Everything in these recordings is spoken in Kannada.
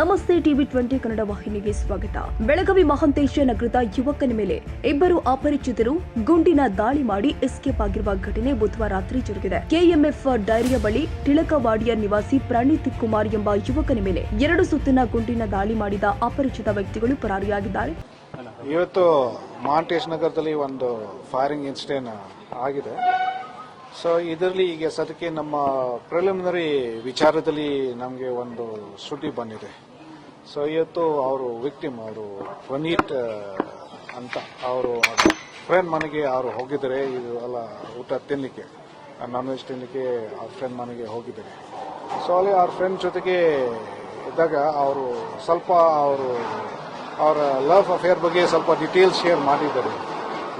ನಮಸ್ತೆ ಟಿವಿ 20 ಕನ್ನಡ ವಾಹಿನಿಗೆ ಸ್ವಾಗತ. ಬೆಳಗಾವಿ ಮಹಾಂತೇಶ ನಗರದ ಯುವಕನ ಮೇಲೆ ಇಬ್ಬರು ಅಪರಿಚಿತರು ಗುಂಡಿನ ದಾಳಿ ಮಾಡಿ ಎಸ್ಕೇಪ್ ಆಗಿರುವ ಘಟನೆ ಬುಧವಾರ ರಾತ್ರಿ ಜರುಗಿದೆ. ಕೆಎಂಎಫ್ ಡೈರಿಯ ಬಳಿ ಟಿಳಕವಾಡಿಯ ನಿವಾಸಿ ಪ್ರಣೀತ್ ಕುಮಾರ್ ಎಂಬ ಯುವಕನ ಮೇಲೆ 2 ಸುತ್ತಿನ ಗುಂಡಿನ ದಾಳಿ ಮಾಡಿದ ಅಪರಿಚಿತ ವ್ಯಕ್ತಿಗಳು ಪರಾರಿಯಾಗಿದ್ದಾರೆ. ಇವತ್ತು ಮಹಾಂತೇಶ ನಗರದಲ್ಲಿ ಒಂದು ಫೈರಿಂಗ್ ಇನ್ಸಿಡೆಂಟ್ ಆಗಿದೆ. ಸೊ ಇದರಲ್ಲಿ ಈಗ ಸದ್ಯಕ್ಕೆ ನಮ್ಮ ಪ್ರಿಲಿಮಿನರಿ ವಿಚಾರದಲ್ಲಿ ನಮಗೆ ಒಂದು ಸುದ್ದಿ ಬಂದಿದೆ. ಸೊ ಇವತ್ತು ಅವರು ವಿಕ್ಟಿಮ್ ಅವರು ಪ್ರಣೀತ್ ಅಂತ ಅವರು ಫ್ರೆಂಡ್ ಮನೆಗೆ ಅವರು ಹೋಗಿದ್ದಾರೆ. ಇದು ಅಲ್ಲ ಊಟ ತಿನ್ನಲಿಕ್ಕೆ, ನಾನ್ ವೆಜ್ ತಿನ್ನಲಿಕ್ಕೆ ಅವ್ರ ಫ್ರೆಂಡ್ ಮನೆಗೆ ಹೋಗಿದ್ದಾರೆ. ಸೊ ಅಲ್ಲಿ ಅವ್ರ ಫ್ರೆಂಡ್ ಜೊತೆಗೆ ಇದ್ದಾಗ ಅವರು ಸ್ವಲ್ಪ ಅವರ ಲವ್ ಅಫೇರ್ ಬಗ್ಗೆ ಸ್ವಲ್ಪ ಡೀಟೇಲ್ಸ್ ಶೇರ್ ಮಾಡಿದ್ದಾರೆ.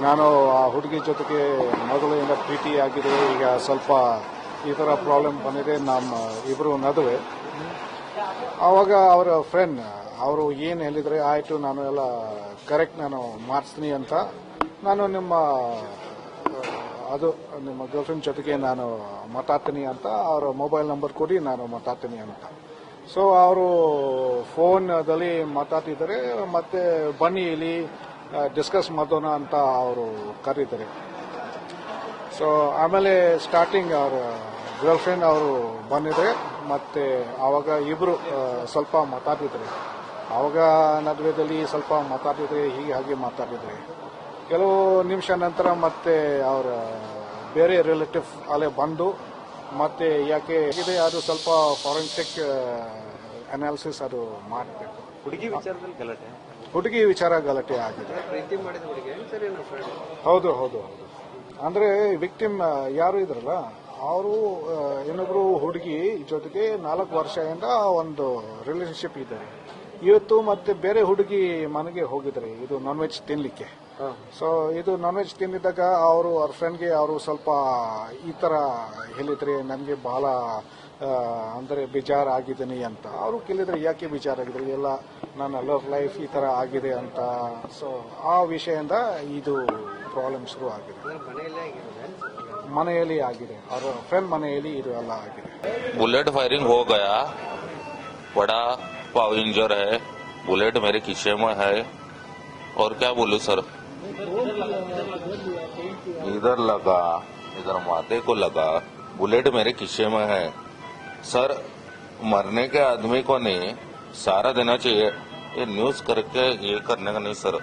ನಾನು ಆ ಹುಡುಗಿ ಜೊತೆಗೆ ಮೊದಲಿಂದ ಪ್ರೀತಿ ಆಗಿದೆ, ಈಗ ಸ್ವಲ್ಪ ಈ ಥರ ಪ್ರಾಬ್ಲಮ್ ಬಂದಿದೆ ನಮ್ಮ ಇಬ್ಬರು ನಡುವೆ. ಆವಾಗ ಅವರ ಫ್ರೆಂಡ್ ಅವರು ಏನು ಹೇಳಿದರೆ, ಆಯಿತು ನಾನು ಎಲ್ಲ ಕರೆಕ್ಟ್ ನಾನು ಮಾಡಿಸ್ತೀನಿ ಅಂತ, ನಾನು ನಿಮ್ಮ ಗರ್ಲ್ಫ್ರೆಂಡ್ ಜೊತೆಗೆ ನಾನು ಮಾತಾಡ್ತೀನಿ ಅಂತ ಅವರ ಮೊಬೈಲ್ ನಂಬರ್ ಕೊಡಿ, ನಾನು ಮಾತಾಡ್ತೀನಿ ಅಂತ. ಸೊ ಅವರು ಫೋನ್ದಲ್ಲಿ ಮಾತಾಡ್ತಿದ್ದಾರೆ. ಮತ್ತೆ ಬನ್ನಿ ಇಲ್ಲಿ ಡಿಸ್ಕಸ್ ಮಾಡೋಣ ಅಂತ ಅವರು ಕರೀತಾರೆ. ಸೊ ಆಮೇಲೆ ಸ್ಟಾರ್ಟಿಂಗ್ ಅವರ ಗರ್ಲ್ ಫ್ರೆಂಡ್ ಅವರು ಬಂದಿದ್ದಾರೆ. ಮತ್ತೆ ಆವಾಗ ಇಬ್ಬರು ಸ್ವಲ್ಪ ಮಾತಾಡ್ತಿದ್ದಾರೆ. ಆವಾಗ ನಡುವೆದಲ್ಲಿ ಸ್ವಲ್ಪ ಮಾತಾಡ್ತಿದ್ರೆ, ಹೀಗೆ ಹಾಗೆ ಮಾತಾಡ್ತಿದ್ರೆ. ಕೆಲವು ನಿಮಿಷ ನಂತರ ಮತ್ತೆ ಅವರ ಬೇರೆ ರಿಲೇಟಿವ್ ಅಲ್ಲೇ ಬಂದು ಮತ್ತೆ ಯಾಕೆ ಇದೆ ಅದು ಸ್ವಲ್ಪ ಫಾರೆನ್ಸಿಕ್ ಅನಾಲಿಸಿಸ್ ಅದು ಮಾಡಬೇಕು. ಹುಡುಗಿ ವಿಚಾರ ಗಲಾಟೆ ಆಗಿದೆ. ಹೌದು. ಅಂದ್ರೆ ವಿಕ್ಟಿಮ್ ಯಾರು ಇದ್ರಲ್ಲ ಅವರು ಇನ್ನೊಬ್ರು ಹುಡುಗಿ ಜೊತೆಗೆ 4 ವರ್ಷದಿಂದ ಒಂದು ರಿಲೇಶನ್ಶಿಪ್ ಇದ್ದಾರೆ. ಇವತ್ತು ಮತ್ತೆ ಬೇರೆ ಹುಡುಗಿ ಮನೆಗೆ ಹೋಗಿದ್ದಾರೆ, ಇದು ನಾನ್ ವೆಜ್ ತಿನ್ಲಿಕ್ಕೆ. ಸೊ ಇದು ನಾನ್ ವೆಜ್ ತಿಂದಿದ್ದಾಗ ಅವರು ಅವ್ರ ಫ್ರೆಂಡ್ಗೆ ಅವರು ಸ್ವಲ್ಪ ಈ ತರ ಹೇಳಿದ್ರೆ, ನನಗೆ ಬಹಳ ಅಂದರೆ ಬೇಜಾರಾಗಿದ್ದೀನಿ ಅಂತ. ಅವರು ಕೇಳಿದ್ರೆ ಯಾಕೆ ಬೇಜಾರಾಗಿದ್ರೆ, ಎಲ್ಲ ನನ್ನ ಲವ್ ಲೈಫ್ ಈ ತರ ಆಗಿದೆ ಅಂತ. ಸೊ ಆ ವಿಷಯದಿಂದ ಇದು ಪ್ರಾಬ್ಲಮ್ ಶುರು ಆಗಿದೆ. ಮನೆಯಲ್ಲಿ ಆಗಿದೆ, ಅವರ ಫ್ರೆಂಡ್ ಮನೆಯಲ್ಲಿ ಇದು ಎಲ್ಲ ಆಗಿದೆ. बुलेट फायरिंग हो गया, बड़ा पाव इंजर है, बुलेट मेरे खीसे में है. और क्या बोलूं सर, इधर लगा, इधर माथे को लगा, बुलेट मेरे खीसे में है. सर मरने के आदमी को नहीं सारा देना चाहिए, ये न्यूज करके ये करने का नहीं सर.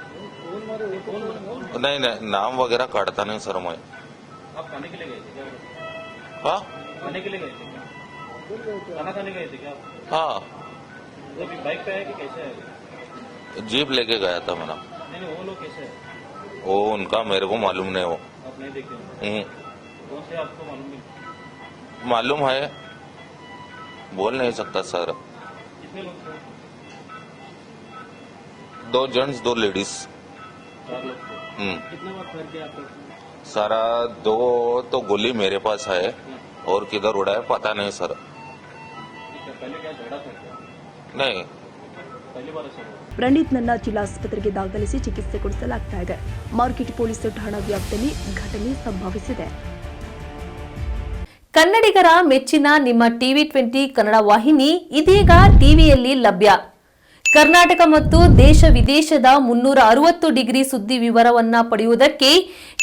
नहीं नाम वगैरह काटता नहीं सर मैं. आप खाने के लिए गए थे क्या? हाँ खाने के लिए गए थे क्या? खाना खाने गए थे क्या? हाँ वो बाइक पे है कि कैसे है? जीप लेके गया था मैंने. नहीं वो लोग कैसे है? वो उनका मेरे को मालूम नहीं. वो आप नहीं देखे? कौन से आपको मालूम नहीं? मालूम है, बोल नहीं सकता सर. कितने लोग थे? 2 जेंट्स 2 लेडीज. 4 लोग थे. कितना बार फायर किया आपको? सारा 2 तो गोली मेरे पास है और किधर उड़ा है पता नहीं सर. पहले क्या झगड़ा था क्या? नहीं, पहली बार ऐसा हुआ? ಪ್ರಣೀತ್ನನ್ನ ಜಿಲ್ಲಾಸ್ಪತ್ರೆಗೆ ದಾಖಲಿಸಿ ಚಿಕಿತ್ಸೆ ಕೊಡಿಸಲಾಗ್ತಾ ಇದೆ. ಮಾರ್ಕೆಟ್ ಪೊಲೀಸ್ ಠಾಣಾ ವ್ಯಾಪ್ತಿಯಲ್ಲಿ ಘಟನೆ ಸಂಭವಿಸಿದೆ. ಕನ್ನಡಿಗರ ಮೆಚ್ಚಿನ ನಿಮ್ಮ ಟಿವಿ 20 ಕನ್ನಡ ವಾಹಿನಿ ಇದೀಗ ಟಿವಿಯಲ್ಲಿ ಲಭ್ಯ. ಕರ್ನಾಟಕ ಮತ್ತು ದೇಶ ವಿದೇಶದ 360 ಡಿಗ್ರಿ ಸುದ್ದಿ ವಿವರವನ್ನ ಪಡೆಯುವುದಕ್ಕೆ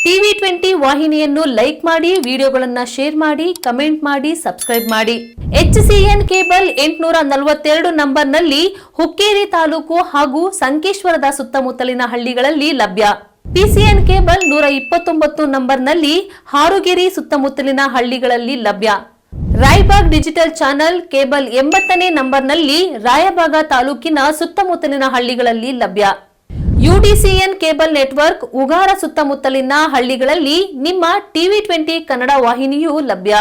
ಟಿವಿ 20 ವಾಹಿನಿಯನ್ನು ಲೈಕ್ ಮಾಡಿ, ವಿಡಿಯೋಗಳನ್ನು ಶೇರ್ ಮಾಡಿ, ಕಮೆಂಟ್ ಮಾಡಿ, ಸಬ್ಸ್ಕ್ರೈಬ್ ಮಾಡಿ. HCN ಕೇಬಲ್ 842 ನಂಬರ್ನಲ್ಲಿ ಹುಕ್ಕೇರಿ ತಾಲೂಕು ಹಾಗೂ ಸಂಕೇಶ್ವರದ ಸುತ್ತಮುತ್ತಲಿನ ಹಳ್ಳಿಗಳಲ್ಲಿ ಲಭ್ಯ. PCN ಕೇಬಲ್ 129 ನಂಬರ್ನಲ್ಲಿ ಹಾರುಗೆರೆ ಸುತ್ತಮುತ್ತಲಿನ ಹಳ್ಳಿಗಳಲ್ಲಿ ಲಭ್ಯ. ರಾಯಬಾಗ್ ಡಿಜಿಟಲ್ ಚಾನೆಲ್ ಕೇಬಲ್ 80ನೇ ನಂಬರ್ನಲ್ಲಿ ರಾಯಬಾಗ ತಾಲೂಕಿನ ಸುತ್ತಮುತ್ತಲಿನ ಹಳ್ಳಿಗಳಲ್ಲಿ ಲಭ್ಯ. UDCN ಕೇಬಲ್ ನೆಟ್ವರ್ಕ್ ಉಗಾರ ಸುತ್ತಮುತ್ತಲಿನ ಹಳ್ಳಿಗಳಲ್ಲಿ ನಿಮ್ಮ ಟಿವಿ 20 ಕನ್ನಡ ವಾಹಿನಿಯೂ ಲಭ್ಯ.